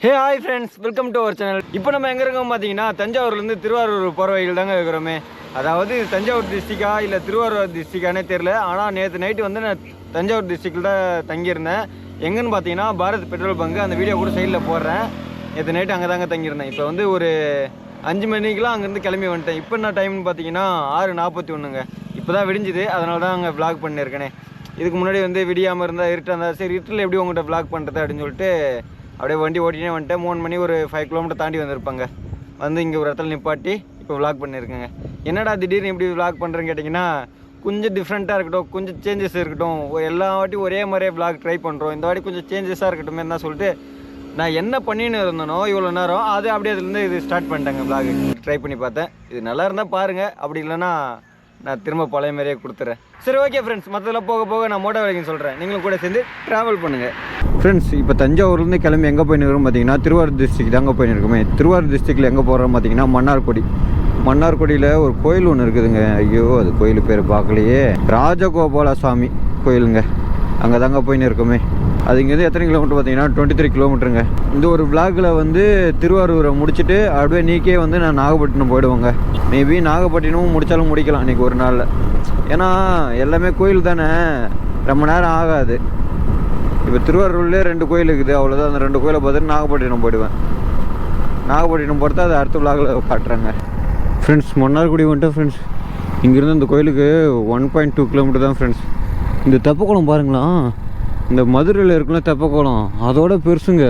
Hey hi friends, welcome to our channel. இப்போ நம்ம எங்கே இருக்கோம் பார்த்தீங்கன்னா, தஞ்சாவூர்லேருந்து திருவாரூர் போகிற வழியில் தாங்க இருக்கிறோமே. அதாவது தஞ்சாவூர் டிஸ்ட்ரிக்டா இல்லை திருவாரூர் டிஸ்ட்ரிக்டானே தெரில. ஆனால் நேற்று நைட்டு வந்து நான் தஞ்சாவூர் டிஸ்ட்ரிக்டில் தான் தங்கியிருந்தேன். எங்கன்னு பார்த்தீங்கன்னா பாரத் பெட்ரோல் பங்கு. அந்த வீடியோ கூட சைடில் போடுறேன். நேற்று நைட்டு அங்கே தாங்க தங்கியிருந்தேன். இப்போ வந்து ஒரு 5 மணிக்கெலாம் அங்கேருந்து கிளம்பி வந்துட்டேன். இப்போ என்ன டைம்னு பார்த்தீங்கன்னா 6:41ங்க. இப்போ தான் விடிஞ்சுது, அதனால தான் அங்கே விளாக் பண்ணியிருக்கேனே. இதுக்கு முன்னாடி வந்து விடியாமல் இருந்தால் இருட்டாக இருந்தால் சரி இருட்டில் எப்படி உங்கள்கிட்ட விளாக் பண்ணுறது அப்படின்னு சொல்லிட்டு அப்படியே வண்டி ஓட்டினே வந்துட்டேன். 3 மணி ஒரு 5 கிலோமீட்டர் தாண்டி வந்திருப்பாங்க. வந்து இங்கே ஒரு இடத்துல நிப்பாட்டி இப்போ விளாக் பண்ணியிருக்கேங்க. என்னடா திடீர்னு இப்படி விளாக் பண்ணுறேன்னு கேட்டிங்கன்னா, கொஞ்சம் டிஃப்ரெண்ட்டாக இருக்கட்டும், கொஞ்சம் சேஞ்சஸ் இருக்கட்டும். எல்லா வாட்டியும் ஒரே மாதிரியே விளாக் ட்ரை பண்ணுறோம், இந்த வாட்டி கொஞ்சம் சேஞ்சஸாக இருக்கட்டும் என்ன சொல்லிட்டு நான் என்ன பண்ணின்னு இருந்தனோ இவ்வளோ நேரம் அது அப்படியே அதுலேருந்து இது ஸ்டார்ட் பண்ணிட்டேங்க. விளாக் ட்ரை பண்ணி பார்த்தேன். இது நல்லா இருந்தால் பாருங்கள், அப்படி இல்லைன்னா நான் திரும்ப பழைய மாதிரியே கொடுத்துறேன். சரி ஓகே ஃப்ரெண்ட்ஸ், மற்றதெல்லாம் போக போக நான் மோட்டோ வேலைக்குன்னு சொல்கிறேன். நீங்களும் கூட சேர்ந்து ட்ராவல் பண்ணுங்கள். ஃப்ரெண்ட்ஸ், இப்போ தஞ்சாவூர்லேருந்து கிளம்பி எங்கே போயின்னு இருக்கோம் பார்த்தீங்கன்னா திருவாரூர் டிஸ்ட்ரிக்ட் தாங்க போயின்னு இருக்குமே. திருவாரூர் டிஸ்ட்ரிக்டில் எங்கே போகிறோம் பார்த்தீங்கன்னா மன்னார்குடியில் ஒரு கோயில் ஒன்று இருக்குதுங்க. ஐயோ, அது கோயில் பேர் பார்க்கலையே. ராஜகோபால சாமி கோயிலுங்க. அங்கே தாங்க போயின்னு இருக்குமே. அது இங்கேருந்து எத்தனை கிலோமீட்டர் பார்த்தீங்கன்னா 23 கிலோமீட்டருங்க. இந்த ஒரு விளாகில் வந்து திருவாரூரை முடிச்சுட்டு அப்படியே நீக்கே வந்து நான் நாகப்பட்டினம் போயிடுவேங்க. மேபி நாகப்பட்டினமும் முடித்தாலும் முடிக்கலாம் இன்றைக்கி ஒரு நாளில். ஏன்னா எல்லாமே கோயில் தானே, ரொம்ப நேரம் ஆகாது. இப்போ திருவாரூர்லேயே 2 கோயில் இருக்குது, அவ்வளோதான். அந்த 2 கோயிலை பார்த்துட்டு நாகப்பட்டினம் போயிடுவேன். நாகப்பட்டினம் பொறுத்தா அது அடுத்த விளாகில் காட்டுறாங்க. ஃப்ரெண்ட்ஸ், மன்னார்குடி வந்துட்டு ஃப்ரெண்ட்ஸ், இங்கேருந்து இந்த கோயிலுக்கு 1.2 கிலோமீட்டர் தான் ஃப்ரெண்ட்ஸ். இந்த தெப்பக்குளம் பாருங்களா, இந்த மதுரையில் இருக்குல்ல தெப்பக்குளம், அதோட பெருசுங்க.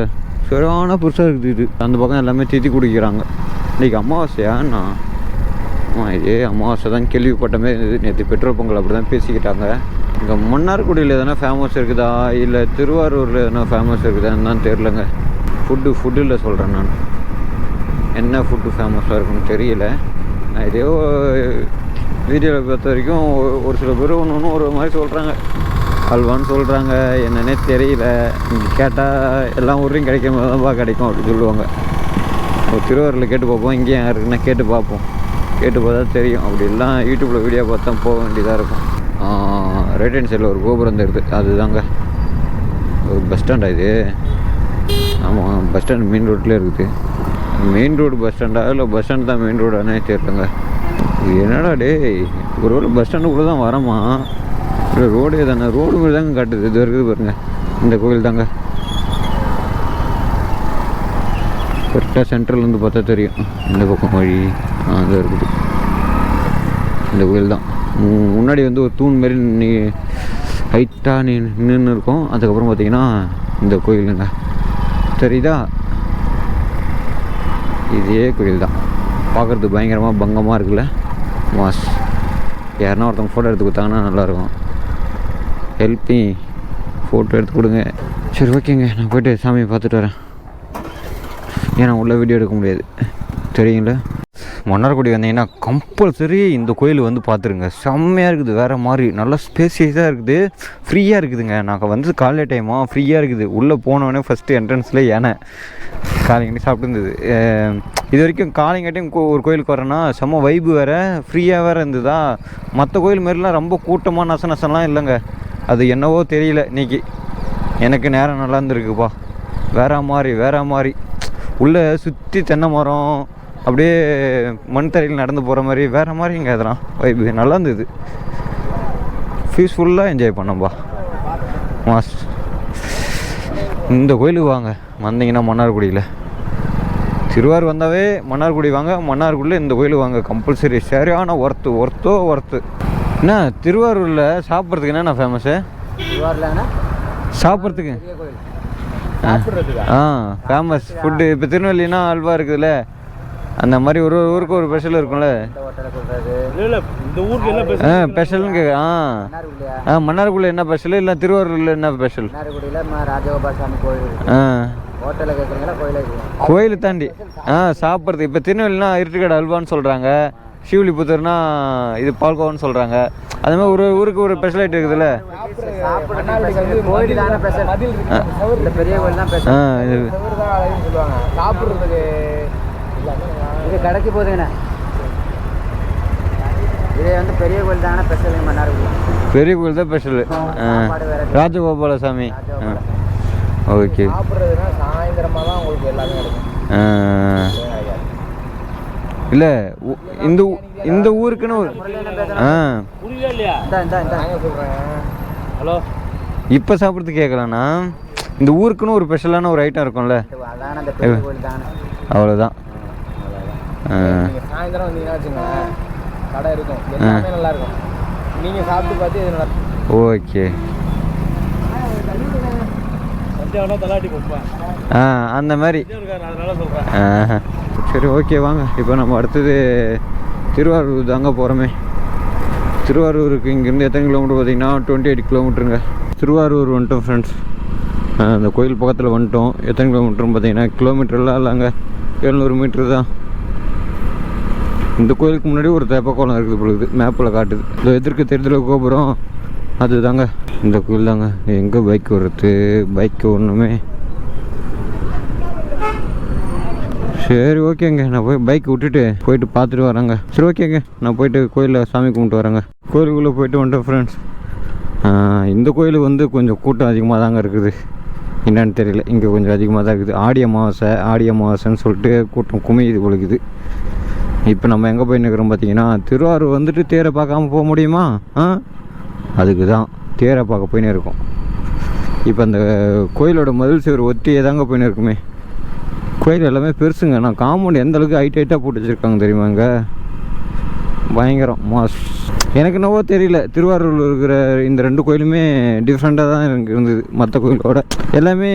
சரியான பெருசாக இருக்குது இது. அந்த பக்கம் எல்லாமே தீத்தி குடிக்கிறாங்க. இன்றைக்கி அமாவாசையாண்ணா, இதே அமாவாசை தான் கேள்விப்பட்டமே. நேற்று பெட்ரோல் பொங்கல் அப்படி தான் பேசிக்கிட்டாங்க. இங்கே மன்னார்குடியில் எதனா ஃபேமஸ் இருக்குதா இல்லை திருவாரூரில் எதனா ஃபேமஸ் இருக்குதான்னு தான் தெரிலங்க. ஃபுட்டில் சொல்கிறேன் நான், என்ன ஃபுட்டு ஃபேமஸாக இருக்குன்னு தெரியல. நான் இதே வீடியோவில் பார்த்த வரைக்கும் ஒரு சில பேர் ஒன்று ஒரு மாதிரி சொல்கிறாங்க. அல்வான்னு சொல்கிறாங்க, என்னன்னே தெரியல. இங்கே கேட்டால் எல்லாம் ஊரையும் கிடைக்கும் போதுதான்ப்பா கிடைக்கும் அப்படின்னு சொல்லுவாங்க. திருவாரூரில் கேட்டு பார்ப்போம், இங்கேயும் இருக்குன்னா கேட்டு பார்ப்போம். கேட்டு பார்த்தா தெரியும். அப்படி எல்லாம் யூடியூப்பில் வீடியோ பார்த்தா போக வேண்டியதாக இருக்கும். ரைட் ஹேண்ட் சைடில் ஒரு கோபுரம் தெரியுது, அதுதாங்க ஒரு பஸ் ஸ்டாண்டா இது. ஆமாம், பஸ் ஸ்டாண்ட் மெயின் ரோட்லேயே இருக்குது. மெயின் ரோடு பஸ் ஸ்டாண்டா இல்லை பஸ் ஸ்டாண்ட் தான் மெயின் ரோடானே தெரியலங்க. இது என்னடா டே, ஒரு ரோடு பஸ் ஸ்டாண்டுக்குள்ளே தான் வரமா இல்லை ரோடே தானே? ரோடு மாதிரி தாங்க காட்டுது. இது இருக்குது பாருங்க, இந்த கோயில் தாங்க. கரெக்டாக சென்ட்ரல்லேருந்து பார்த்தா தெரியும். இந்த பக்கம் வழி அங்கே இருக்குது. இந்த கோயில் தான். முன்னாடி வந்து ஒரு தூண் மாரி ஹைட்டாக நின்று இருக்கும். அதுக்கப்புறம் பார்த்தீங்கன்னா இந்த கோயிலுங்க தெரியுதா, இதே கோயில் தான். பார்க்குறதுக்கு பயங்கரமாக பங்கமாக இருக்குல்ல, மாஸ். யாருன்னா ஒருத்தவங்க ஃபோட்டோ எடுத்து கொடுத்தாங்கன்னா நல்லாயிருக்கும். ஹெல்ப் மீ, ஃபோட்டோ எடுத்து கொடுங்க. சரி ஓகேங்க, நான் போய்ட்டு சாமியை பார்த்துட்டு வரேன். ஏன்னா உள்ள வீடியோ எடுக்க முடியாது தெரியுங்களா. மன்னார்குடி வந்தீங்கன்னா கம்பல்சரி இந்த கோயில் வந்து பார்த்துருங்க. செம்மையாக இருக்குது, வேறு மாதிரி நல்லா ஸ்பேசியஸாக இருக்குது, ஃப்ரீயாக இருக்குதுங்க. நாங்கள் வந்து காலை டைமாக ஃப்ரீயாக இருக்குது. உள்ளே போனோடனே ஃபஸ்ட்டு என்ட்ரன்ஸில் யானை காலைங்கட்டி சாப்பிட்டு இருந்தது. இது வரைக்கும் காலைங்காட்டியும் ஒரு கோயிலுக்கு வரேன்னா செம்ம வைப்பு வேறு, ஃப்ரீயாக வேறு இருந்ததா. மற்ற கோயில் மாரிலாம் ரொம்ப கூட்டமாக நசலாம் இல்லைங்க. அது என்னவோ தெரியல, இன்றைக்கி எனக்கு நேரம் நல்லா இருந்திருக்குப்பா. வேறு மாதிரி உள்ளே சுற்றி தென்னை மரம், அப்படியே மண் தரையில் நடந்து போகிற மாதிரி வேறு மாதிரிங்க. அதெல்லாம் வைப்பு நல்லா இருந்தது. பீஸ்ஃபுல்லாக என்ஜாய் பண்ணோம்பா மாஸ். இந்த கோயிலுக்கு வாங்க வந்தீங்கன்னா மன்னார்குடியில். திருவாரூர் வந்தாவே மன்னார்குடி வாங்க, மன்னார்குடியில் இந்த கோயிலுக்கு வாங்க கம்பல்சரி. சரியான ஒர்த்து. என்ன திருவாரூரில் சாப்பிட்றதுக்கு என்னென்ன ஃபேமஸ்ஸு? சாப்பிட்றதுக்கு ஃபேமஸ் ஃபுட்டு. இப்போ திருநெல்வேலினா அல்வா இருக்குதுல்ல, அந்த மாதிரி ஒரு ஊருக்கு ஒரு ஸ்பெஷல் இருக்கும்ல. ஸ்பெஷல்னு கேட்க. மன்னார்குடியில் என்ன ஸ்பெஷல், இல்லை திருவாரூரில் என்ன ஸ்பெஷல்? கோயில் தாண்டி சாப்பிட்றதுக்கு. இப்போ திருநெல்வேலினா இருட்டுக்கடை அல்வான்னு சொல்கிறாங்க, ஸ்ரீவில்லிபுத்தூர்னா இது பால்கோவான்னு சொல்கிறாங்க. அது மாதிரி ஒரு ஊருக்கு ஒரு ஸ்பெஷலைட் இருக்குதுல்ல. இது கடைக்கு போகுதுங்கண்ணா. இது வந்து பெரிய கோயில் தானே ஸ்பெஷல். மன்னார்குடி பெரிய கோயில் தான் ஸ்பெஷலு. ராஜகோபால சாமி. ஓகே. சாப்பிட்றதுனா சாயந்தரமாக தான் உங்களுக்கு எல்லாமே கிடைக்கும். இல்லை இந்த ஊருக்குன்னு ஒரு ஹலோ இப்போ சாப்பிட்றதுக்கு கேட்கலண்ணா, இந்த ஊருக்குன்னு ஒரு ஸ்பெஷலான ஒரு ஐட்டம் இருக்கும்ல, அவ்வளோதான். சாயந்தரம் வந்தீங்கன்னா வச்சுக்கோங்களேன், கடை இருக்கும், எல்லாமே நல்லா இருக்கும். நீங்கள் சாப்பிட்டு பார்த்து இது நல்லா இருக்கும். ஓகே. அந்த மாதிரி. சரி ஓகே வாங்க, இப்போ நம்ம அடுத்தது திருவாரூர் தாங்க போகிறோமே. திருவாரூருக்கு இங்கேருந்து எத்தனை கிலோமீட்டர் பார்த்தீங்கன்னா 28 கிலோமீட்டருங்க. திருவாரூர் வந்துட்டோம் ஃப்ரெண்ட்ஸ். அந்த கோயில் பக்கத்தில் வந்துட்டோம். எத்தனை கிலோமீட்டர்னு பார்த்தீங்கன்னா கிலோமீட்டர்லாம் இல்லைங்க, 700 மீட்ரு தான். இந்த கோயிலுக்கு முன்னாடி ஒரு தெப்பக்குளம் இருக்குது பொழுது மேப்பில் காட்டுது. இந்த எதிர்க்க தெரிதல கோபுரம் அது தாங்க இந்த கோயில் தாங்க. எங்கே பைக் வருது, பைக்கு ஒன்றுமே. சரி ஓகேங்க, நான் போய் பைக் விட்டுட்டு போயிட்டு பார்த்துட்டு வரேங்க. சரி ஓகேங்க, நான் போயிட்டு கோயிலில் சாமி கும்பிட்டு வரேங்க. கோயிலுக்குள்ளே போயிட்டு வந்துட்டேன் ஃப்ரெண்ட்ஸ். இந்த கோயிலுக்கு வந்து கொஞ்சம் கூட்டம் அதிகமாக தாங்க இருக்குது, என்னன்னு தெரியல. இங்கே கொஞ்சம் அதிகமாக தான் இருக்குது. ஆடி அமாவாசைன்னு சொல்லிட்டு கூட்டம் குமியுது பொழுது. இப்போ நம்ம எங்கே போய் நிற்கிறோம் பார்த்தீங்கன்னா, திருவாரூர் வந்துட்டு தேரை பார்க்காம போக முடியுமா? அதுக்கு தான் தேரை பார்க்க போயின்னு இருக்கோம். இப்போ அந்த கோயிலோட மதில் சுவர் ஒத்தியே தாங்க போயின்னு இருக்குமே. கோயில் எல்லாமே பெருசுங்க. நான் காம்பவுண்ட் எந்த அளவுக்கு ஹைட்டாக போட்டு வச்சுருக்காங்க தெரியுமாங்க, பயங்கரம் மாஸ். எனக்கு என்னவோ தெரியல, திருவாரூரில் இருக்கிற இந்த 2 கோயிலுமே டிஃப்ரெண்ட்டாக தான் எனக்கு இருந்தது மற்ற கோயிலோட. எல்லாமே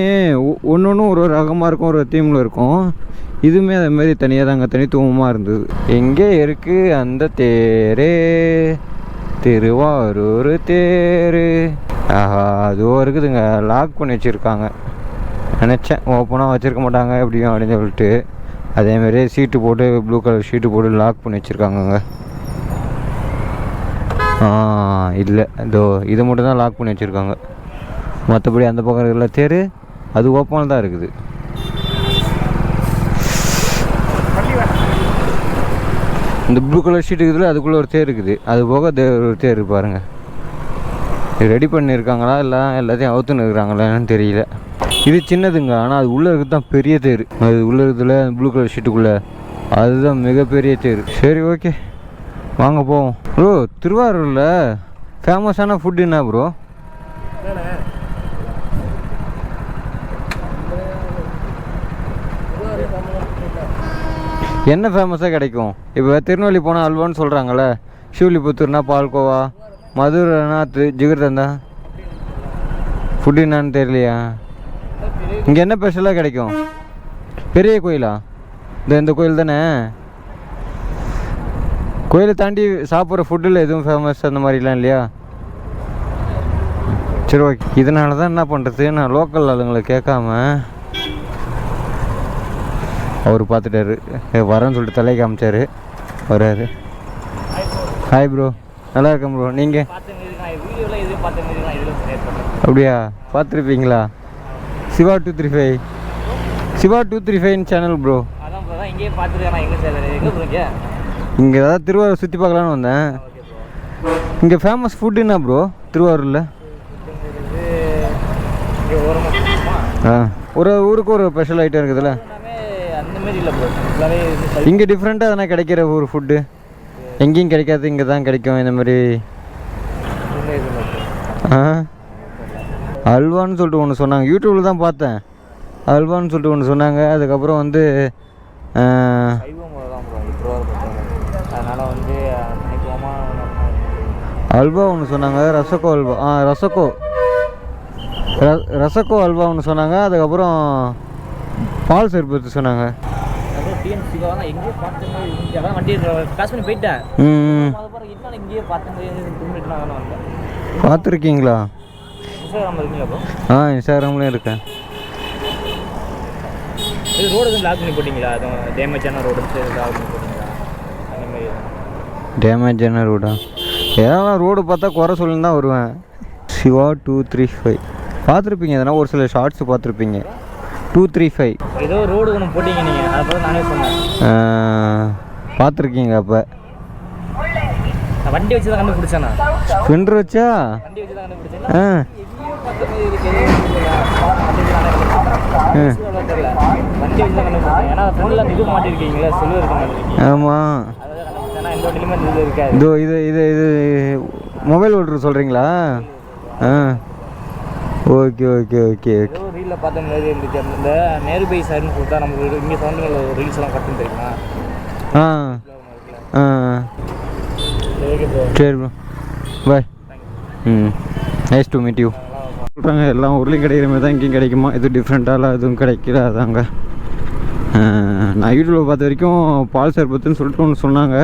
ஒன்று ஒன்றும் ஒரு ரகமாக இருக்கும், ஒரு தீமில் இருக்கும். இதுவுமே அதேமாரி தனியாக தாங்க, தனித்துவமாக இருந்தது. எங்கே இருக்குது அந்த தேரே, திருவாரூர் தேரு. அதுவோ இருக்குதுங்க, லாக் பண்ணி வச்சுருக்காங்க. நினச்சேன் ஓப்பனாக வச்சுருக்க மாட்டாங்க எப்படியும் அப்படின்னு சொல்லிட்டு. அதேமாரி சீட்டு போட்டு ப்ளூ கலர் ஷீட்டு போட்டு லாக் பண்ணி வச்சுருக்காங்கங்க. இல்லை இதோ இதை மட்டும் தான் லாக் பண்ணி வச்சுருக்காங்க. மற்றபடி அந்த பக்கம் இருக்கிற தேர் அது ஓப்பனாக தான் இருக்குது. இந்த ப்ளூ கலர் ஷீட் இருக்குதுல, அதுக்குள்ளே ஒரு தேர் இருக்குது. அது போக ஒரு தேர் பாருங்கள். ரெடி பண்ணியிருக்காங்களா இல்லை எல்லாத்தையும் அவுத்துன்னு இருக்கிறாங்களான்னு தெரியல. இது சின்னதுங்க, ஆனால் அது உள்ளே இருக்கிறது தான் பெரிய தேர். அது உள்ளே இருக்கிறதுல ப்ளூ கலர் ஷீட்டுக்குள்ளே அதுதான் மிகப்பெரிய தேர். சரி ஓகே வாங்க போவோம். ப்ரோ திருவாரூரில் ஃபேமஸான ஃபுட்டு என்ன ப்ரோ? என்ன ஃபேமஸாக கிடைக்கும்? இப்போ திருநெல்வேலி போனால் அல்வான்னு சொல்கிறாங்களே, ஸ்ரீவில்லிபுத்தூர்னா பால்கோவா, மதுரைனா ஜிகர்தண்டா. ஃபுட்டு என்னான்னு தெரியலையா? இங்கே என்ன ஸ்பெஷலாக கிடைக்கும்? பெரிய கோயிலா? இந்த கோயில் தானே. கோயிலை தாண்டி சாப்பிட்ற ஃபுட்டில் எதுவும் ஃபேமஸ் அந்த மாதிரிலாம் இல்லையா? சரி ஓகே, இதனால தான் என்ன பண்ணுறது, நான் லோக்கல் ஆளுங்களை கேட்காம அவர் பார்த்துட்டாரு, வரேன்னு சொல்லிட்டு தலை காமிச்சார், வர்றாரு. ஹாய் ப்ரோ, நல்லா இருக்கேன் ப்ரோ. நீங்கள் அப்படியா பார்த்துருப்பீங்களா? Siva 235 channel bro. இங்கே ஏதாவது திருவாரூர் சுற்றி பார்க்கலான்னு வந்தேன். இங்கே ஃபேமஸ் ஃபுட் என்ன ப்ரோ திருவாரூரில்? ஒரு ஊருக்கு ஒரு ஸ்பெஷல் ஐட்டம் இருக்குதுல்ல, இங்கே டிஃப்ரெண்ட்டாக எதனா கிடைக்கிற ஒரு ஃபுட்டு எங்கேயும் கிடைக்காது, இங்கே தான் கிடைக்கும் இந்த மாதிரி. அல்வான்னு சொல்லிட்டு ஒன்று சொன்னாங்க, யூடியூப்பில் தான் பார்த்தேன். அல்வான்னு சொல்லிட்டு ஒன்று சொன்னாங்க. அதுக்கப்புறம் வந்து அல்வா ஒன்று சொன்னாங்க, ரசக்கோ அல்வா. ரசக்கோ அல்வா ஒன்று சொன்னாங்க. அதுக்கப்புறம் பால் சர்பத்து சொன்னாங்க. பார்த்துருக்கீங்களா? இன்ஸ்டாகிராம்லேயும் இருக்கேன். டேமேஜான ரோடா? ஏன்னா ரோடு பார்த்தா குறை சொல்லுன்னு தான் வருவேன். சிவா 235 பார்த்துருப்பீங்க, எதனா ஒரு சில ஷார்ட்ஸ் பார்த்துருப்பீங்க. 235 ஏதோ ரோடு ஒன்று போட்டிங்க நீங்கள், அதை நானே சொன்னேன். பார்த்துருக்கீங்க? அப்போ வண்டி வச்சு தான் கண்டுபிடிச்சேண்ணா. ஸ்பெண்டர் வச்சா? வண்டி வச்சு தான் கண்டுபிடிச்சேன். தெரியல வண்டி வச்சு தான் கண்டுபிடிச்சேன். ஏன்னா ஃப்ரெண்டில் அந்த இது மாட்டிருக்கீங்களா, செலவு இருக்க மாட்டிருக்கீங்க. ஆமாம். ஏன்னா இந்த வண்டியிலுமே இது இருக்காது. இதோ இது மொபைல் ஓட்டுறது சொல்கிறீங்களா? ஆ, ஓகே ஓகே ஓகே ஓகே. ஏதோ ரீலில் பார்த்த மாதிரி இருந்துச்சு. இந்த நேருபை சார்னு சொல்லிட்டா நமக்கு இங்கே சவுண்டில் ரீல்ஸ் எல்லாம் கட்டுன்னு தெரியுமா? ஆ ஆ சரி bro, bye. Nice to meet you. சொல்கிறாங்க எல்லா ஊர்லேயும் கிடைக்கிற மாதிரி தான் இங்கேயும் கிடைக்குமா? இது டிஃப்ரெண்ட்டாலாம் எதுவும் கிடைக்கல. அதாங்க நான் யூடியூப்பில் பார்த்த வரைக்கும் பால் சர்பத்துன்னு சொல்லிட்டு ஒன்று சொன்னாங்க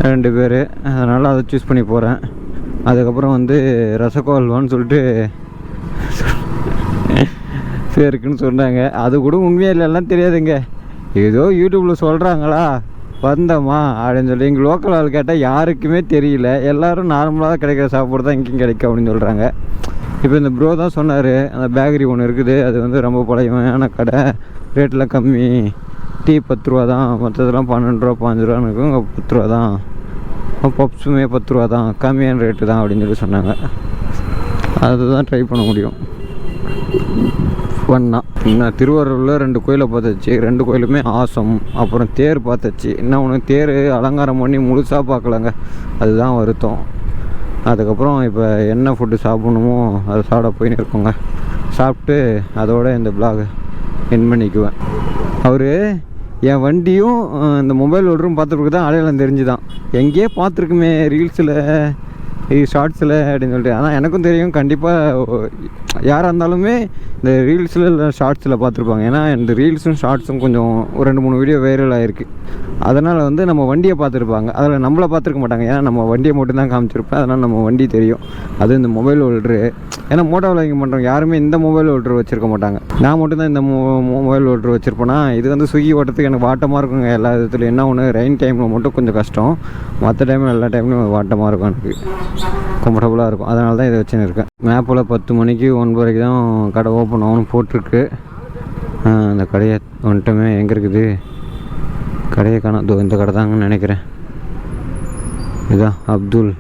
2 பேர். அதனால் அதை சூஸ் பண்ணி போகிறேன். அதுக்கப்புறம் வந்து ரசகோல்வான்னு சொல்லிட்டு இருக்குன்னு சொன்னாங்க. அது கூட உண்மையாக இல்லைலாம் தெரியாதுங்க. ஏதோ யூடியூப்பில் சொல்கிறாங்களா வந்தோமா அப்படின்னு சொல்லி எங்கள் லோக்கல் ஆள் கேட்டால் யாருக்குமே தெரியல. எல்லோரும் நார்மலாக கிடைக்கிற சாப்பாடு தான் இங்கேயும் கிடைக்கும் அப்படின்னு சொல்கிறாங்க. இப்போ இந்த ப்ரோ தான் சொன்னார், அந்த பேக்கரி ஒன்று இருக்குது, அது வந்து ரொம்ப பழையமான கடை, ரேட்டெலாம் கம்மி, டீ 10 ரூபா தான், மற்றதெல்லாம் 12 ரூபா 15 ரூபான்னு இருக்கும், இங்கே 10 ரூபா தான், பப்ஸுமே 10 ரூபா தான், கம்மியான ரேட்டு தான் அப்படின்னு சொல்லி சொன்னாங்க. அதுதான் ட்ரை பண்ண முடியும். ஒன்றா இன்னும் திருவாரூரில் 2 கோயிலை பார்த்தாச்சு. 2 கோயிலுமே ஆசம். அப்புறம் தேர் பார்த்தாச்சு. இன்னும் ஒன்று தேர் அலங்காரம் பண்ணி முழுசாக பார்க்கலங்க, அதுதான் வருத்தம். அதுக்கப்புறம் இப்போ என்ன ஃபுட்டு சாப்பிட்ணுமோ அதை சாப்பிட போயின்னு இருக்கோங்க. சாப்பிட்டு அதோட இந்த பிளாக் என் பண்ணிக்குவேன். அவர் என் வண்டியும் இந்த மொபைல் ஓடரும் பார்த்துருக்கு தான் அடையாளம் தெரிஞ்சு தான் எங்கேயே பார்த்துருக்குமே ரீல்ஸில் ஷார்ட்ஸில் அப்படின்னு சொல்லிட்டு. ஆனால் எனக்கும் தெரியும் கண்டிப்பாக யாராக இருந்தாலுமே இந்த ரீல்ஸில் இல்லை ஷார்ட்ஸில் பார்த்துருப்பாங்க. ஏன்னா இந்த ரீல்ஸும் ஷார்ட்ஸும் கொஞ்சம் ஒரு 2-3 வீடியோ வைரல் ஆகிருக்கு. அதனால் வந்து நம்ம வண்டியை பார்த்துருப்பாங்க, அதில் நம்மளை பார்த்துருக்க மாட்டாங்க. ஏன்னா நம்ம வண்டியை மட்டும்தான் காமிச்சிருப்பேன். அதனால் நம்ம வண்டி தெரியும். அது இந்த மொபைல் ஹோல்ட்ரு. ஏன்னா மோட்டோ விளாகிங் பண்ணுறவங்க யாருமே இந்த மொபைல் ஹோல்ட்ரு வச்சுருக்க மாட்டாங்க. நான் மட்டும்தான் இந்த மொபைல் ஹோல்ட்ரு வச்சுருப்பேன்னா. இது வந்து ஸ்விக்கி ஓட்டத்துக்கு எனக்கு வாட்டமாக இருக்குங்க எல்லா விதத்துலையும். என்ன ஒன்று ரெயின் டைமில் மட்டும் கொஞ்சம் கஷ்டம், மற்ற டைமில் எல்லா டைம்லையும் வாட்டமாக இருக்கும், எனக்கு கம்ஃபர்டபுளாக இருக்கும். அதனால தான் இதை வச்சுன்னு இருக்கேன். மேப்பில் 10 மணிக்கு 9:30 தான் கடை ஓப்பன் ஆகணும் போட்டிருக்கு. அந்த கடையை வந்துட்டோமே, எங்கே இருக்குது கடையை காணோம். இந்த கடை தாங்கன்னு நினைக்கிறேன். இதுதான் அப்துல்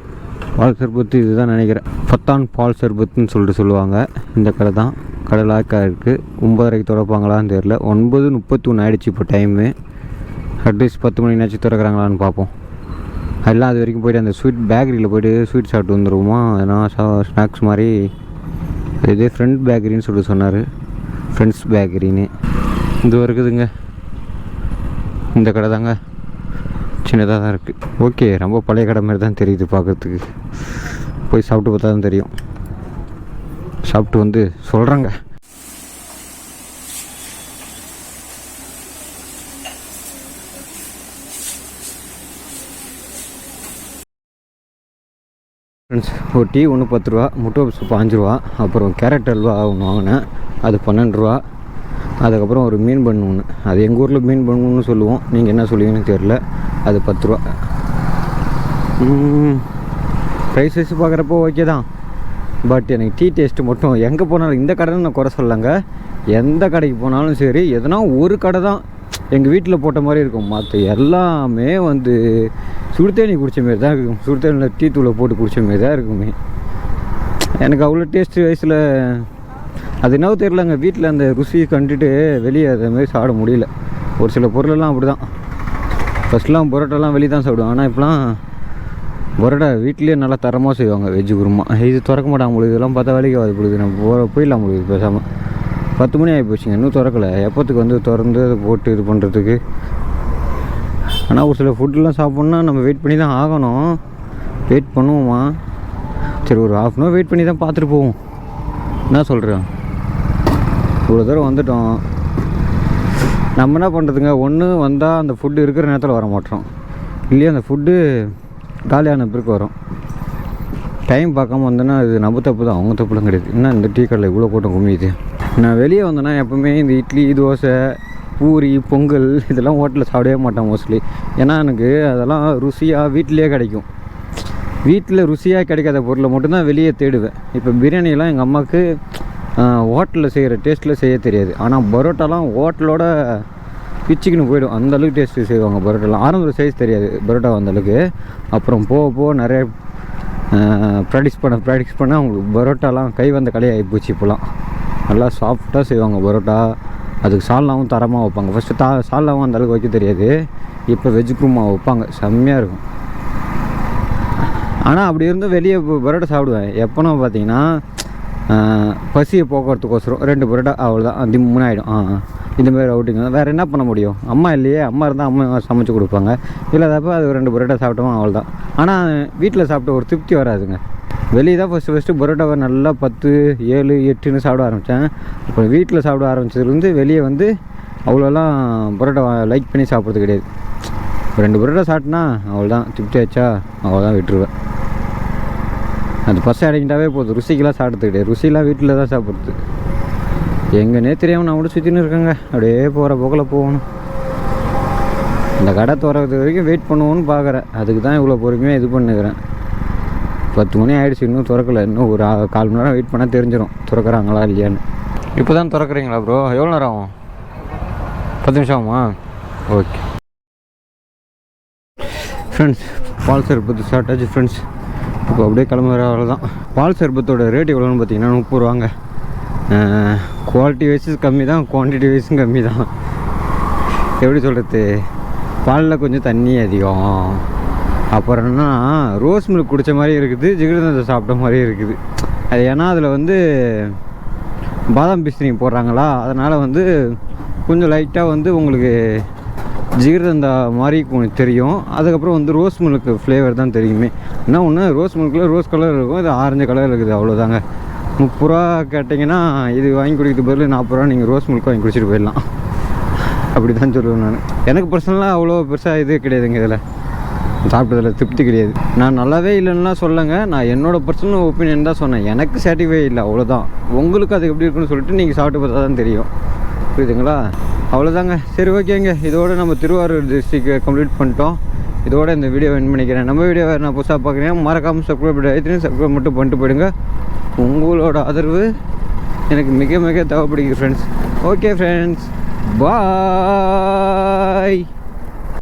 பால் சர்பத்து, இதுதான் நினைக்கிறேன். பத்தான் பால் சர்பத்துன்னு சொல்லிட்டு சொல்லுவாங்க. இந்த கடை தான். கடை லாக்காக இருக்குது. 9:30 திறப்பாங்களான்னு தெரில. 9:31 ஆகிடுச்சு இப்போ டைமு. அட்லீஸ்ட் 10 மணினாச்சும் திறக்கிறாங்களான்னு பார்ப்போம். எல்லாம் அது வரைக்கும் போய்ட்டு அந்த ஸ்வீட் பேக்கரியில் போய்ட்டு ஸ்வீட் சாப்பிட்டு வந்துடுவோமா. அதனால் ஸ்நாக்ஸ் மாதிரி. இதே ஃப்ரெண்ட் பேக்கரின்னு சொல்லிட்டு சொன்னார், ஃப்ரெண்ட்ஸ் பேக்கரின்னு. இது இருக்குதுங்க, இந்த கடை தாங்க. சின்னதாக தான் இருக்குது. ஓகே, ரொம்ப பழைய கடை மாதிரி தான் தெரியுது பார்க்குறதுக்கு. போய் சாப்பிட்டு பார்த்தா தான் தெரியும். சாப்பிட்டு வந்து சொல்கிறேங்க. ஃப்ரெண்ட்ஸ், ஒரு டீ ஒன்று 10 ரூபா, முட்டை பப்ஸ் 5 ரூபா, அப்புறம் கேரட் அல்வா ஒன்று வாங்கினேன், அது 12 ரூபா. அதுக்கப்புறம் ஒரு மீன் பண்ணு ஒன்று, அது எங்கள் ஊரில் மீன் பண்ணுன்னு சொல்லுவோம், நீங்கள் என்ன சொல்லுவீங்கன்னு தெரில, அது 10 ரூபா. ப்ரைஸ் வைஸ் பார்க்குறப்போ ஓகே தான். பட் எனக்கு டீ டேஸ்ட்டு மட்டும் எங்கே போனாலும், இந்த கடைன்னு நான் குறை சொல்லலைங்க, எந்த கடைக்கு போனாலும் சரி, எதனா ஒரு கடை தான் எங்கள் வீட்டில் போட்ட மாதிரி இருக்கும். மற்ற எல்லாமே வந்து சுடுதண்ணி குடித்த மாரி தான் இருக்கும். சுடுதண்ணியில் டீ தூளை போட்டு குடித்த மாரி தான் இருக்குமே. எனக்கு அவ்வளோ டேஸ்ட்டு வயசில் அது என்னவோ தெரிலங்க. வீட்டில் அந்த ருசி கண்டுட்டு வெளியே அதேமாதிரி சாப்பிட முடியல. ஒரு சில பொருளெல்லாம் அப்படி தான். ஃபஸ்ட்லாம் பரோட்டாலாம் வெளியே தான் சாப்பிடுவோம். ஆனால் இப்போலாம் பரோட்டா வீட்லேயே நல்லா தரமாக செய்வாங்க. வெஜ்ஜு குருமா இது திறக்க மாட்டாங்க பொழுது. இதெல்லாம் பார்த்தா வேலைக்கு ஆகுது பொழுது. நம்ம போயிடலாம் பொழுது பேசாமல். 10 மணி ஆகி போச்சுங்க, இன்னும் திறக்கலை. எப்போத்துக்கு வந்து திறந்து அதை போட்டு இது பண்ணுறதுக்கு. ஆனால் ஒரு சில ஃபுட்டெலாம் சாப்பிட்ணுன்னா நம்ம வெயிட் பண்ணி தான் ஆகணும். வெயிட் பண்ணுவோமா? சரி, ஒரு ½ அன் ஹவர் வெயிட் பண்ணி தான் பார்த்துட்டு போவோம். என்ன சொல்கிறேன், இவ்வளோ தூரம் வந்துட்டோம். நம்ம என்ன பண்ணுறதுங்க, ஒன்று வந்தால் அந்த ஃபுட்டு இருக்கிற நேரத்தில் வர மாட்டோம், இல்லையா அந்த ஃபுட்டு காலியான பிறகு வரும். டைம் பார்க்காம வந்தேன்னா அது நம்ம தப்பு தான், அவங்க தப்புலாம் கிடையாது. என்ன இந்த டீ கடையில் இவ்வளோ கூட்டம் குமியுது. நான் வெளியே வந்தேன்னா எப்போவுமே இந்த இட்லி, தோசை, பூரி, பொங்கல் இதெல்லாம் ஹோட்டலில் சாப்பிடவே மாட்டேன் மோஸ்ட்லி. ஏன்னா எனக்கு அதெல்லாம் ருசியாக வீட்டிலே கிடைக்கும். வீட்டில் ருசியாக கிடைக்காத பொருளை மட்டும்தான் வெளியே தேடுவேன். இப்போ பிரியாணியெல்லாம் எங்கள் அம்மாவுக்கு ஹோட்டலில் செய்கிற டேஸ்ட்டில் செய்ய தெரியாது. ஆனால் பரோட்டாலாம் ஹோட்டலோட பிச்சுக்கின்னு போய்டும், அந்தளவுக்கு டேஸ்ட்டு செய்வாங்க பரோட்டாலாம். ஆரம்பத்தில் சைஸ் தெரியாது பரோட்டா அந்தளவுக்கு. அப்புறம் போக நிறைய ப்ராக்டிஸ் பண்ண அவங்களுக்கு பரோட்டாலாம் கை வந்த கலையாகி போச்சு இப்போலாம். நல்லா சாஃப்டாக செய்வாங்க பரோட்டா. அதுக்கு சால்னாவும் தரமாக வைப்பாங்க. ஃபஸ்ட்டு சால்னாவும் அந்தளவுக்கு வைக்க தெரியாது. இப்போ வெஜ் குருமா வைப்பாங்க, செம்மையாக இருக்கும். ஆனால் அப்படி இருந்தும் வெளியே பரோட்டா சாப்பிடுவேன். எப்போனா பார்த்தீங்கன்னா பசியை போக்குறதுக்கோசரம் 2 பரோட்டா அவ்வளோதான், திம்முன்னு ஆகிடும். இதுமாரி அவுட்டிங் வேறு என்ன பண்ண முடியும்? அம்மா இல்லையே, அம்மா இருந்தால் அம்மா சமைச்சு கொடுப்பாங்க. இல்லாதப்போ அது 2 பரோட்டா சாப்பிட்டோம், அவ்வளோதான். ஆனால் வீட்டில் சாப்பிட்ட ஒரு திருப்தி வராதுங்க. வெளியே தான் ஃபஸ்ட்டு பரோட்டாவை நல்லா 10, 7, 8ன்னு சாப்பிட ஆரம்பித்தேன். இப்போ வீட்டில் சாப்பிட ஆரம்பிச்சதுலேருந்து வெளியே வந்து அவ்வளோலாம் பரோட்டா லைக் பண்ணி சாப்பிட்றது கிடையாது. 2 பரோட்டா சாப்பிட்டேன்னா அவ்வளோதான், திருப்தி ஆச்சா அவ்வளோதான், விட்டுருவேன். அது பசை அடங்கிட்டாவே போதும். ருசிக்கெல்லாம் சாப்பிட்றது கிடையாது. ருசிலாம் வீட்டில் தான் சாப்பிட்றது. எங்கன்னே தெரியாமல் நான் கூட சுற்றின்னு இருக்கேங்க. அப்படியே போகிற போக்கில் போகணும். இந்த கடை திறக்கிறது வரைக்கும் வெயிட் பண்ணுவோன்னு பார்க்குறேன். அதுக்கு தான் இவ்வளோ பொறுமையாக இது பண்ணுக்கிறேன். 10 மணி ஆகிடுச்சு, இன்னும் திறக்கலை. இன்னும் ஒரு 1/4 மணி நேரம் வெயிட் பண்ணால் தெரிஞ்சிடும் திறக்கிறாங்களா இல்லையான்னு. இப்போ தான் திறக்கிறீங்களா ப்ரோ? எவ்வளோ நேரம் ஆகும்? 10 நிமிஷம் ஆகுமா? ஓகே ஃப்ரெண்ட்ஸ், பால் சர்பத்து ஸ்டார்ட் ஆச்சு ஃப்ரெண்ட்ஸ். இப்போ அப்படியே கிளம்புற அவ்வளோதான். பால் சர்பத்தோட ரேட் எவ்வளோன்னு பார்த்தீங்கன்னா 30 ரூபாங்க. குவாலிட்டி வைஸஸ் கம்மி தான், குவான்டிட்டி வைஸும் கம்மி தான். எப்படி சொல்கிறது, பாலில் கொஞ்சம் தண்ணி அதிகம். அப்புறம் என்ன, ரோஸ் மில்க் குடித்த மாதிரி இருக்குது, ஜிகிருதண்டை சாப்பிட்ட மாதிரி இருக்குது. அது ஏன்னா அதில் வந்து பாதாம் பிஸ்னி போடுறாங்களா, அதனால் வந்து கொஞ்சம் லைட்டாக வந்து உங்களுக்கு ஜிகிருதண்டா மாதிரி கொஞ்சம் தெரியும். அதுக்கப்புறம் வந்து ரோஸ் மில்க் ஃப்ளேவர் தான் தெரியுமே. என்ன ஒன்று, ரோஸ் மில்கில் ரோஸ் கலர் இருக்கும், இது ஆரஞ்சு கலர் இருக்குது, அவ்வளோதாங்க. 30 ரூபா கேட்டிங்கன்னா இது வாங்கி குடிக்கிறது பதில் 40 ரூபா நீங்கள் ரோஸ் மில்க் வாங்கி குடிச்சிட்டு போயிடலாம். அப்படி தான் சொல்லுவேன் நான். எனக்கு பர்சனலாக அவ்வளோ பெருசாக இது கிடையாதுங்க. இதில் சாப்பிட்டதில் திருப்தி கிடையாது. நான் நல்லாவே இல்லைன்னா சொல்லுங்க, நான் என்னோடய பர்சனல் ஒப்பீனியன் தான் சொன்னேன். எனக்கு சாட்டிஸ்ஃபை இல்லை, அவ்வளோதான். உங்களுக்கு அது எப்படி இருக்குன்னு சொல்லிட்டு நீங்கள் சாப்பிட்டு பார்த்தா தான் தெரியும். புரியுதுங்களா? அவ்வளோதாங்க. சரி, ஓகேங்க. இதோடு நம்ம திருவாரூர் டிஸ்ட்ரிக்டை கம்ப்ளீட் பண்ணிட்டோம். இதோட இந்த வீடியோ என் பண்ணிக்கிறேன். நம்ம வீடியோ வேறு நான் புதுசாக பார்க்குறேன், மறக்காமல் சப்ஸ்கிரைப் மட்டும் பண்ணிட்டு போயிடுங்க. உங்களோட ஆதரவு எனக்கு மிக மிக தேவைப்படுகிறது ஃப்ரெண்ட்ஸ். ஓகே ஃப்ரெண்ட்ஸ், பாய்.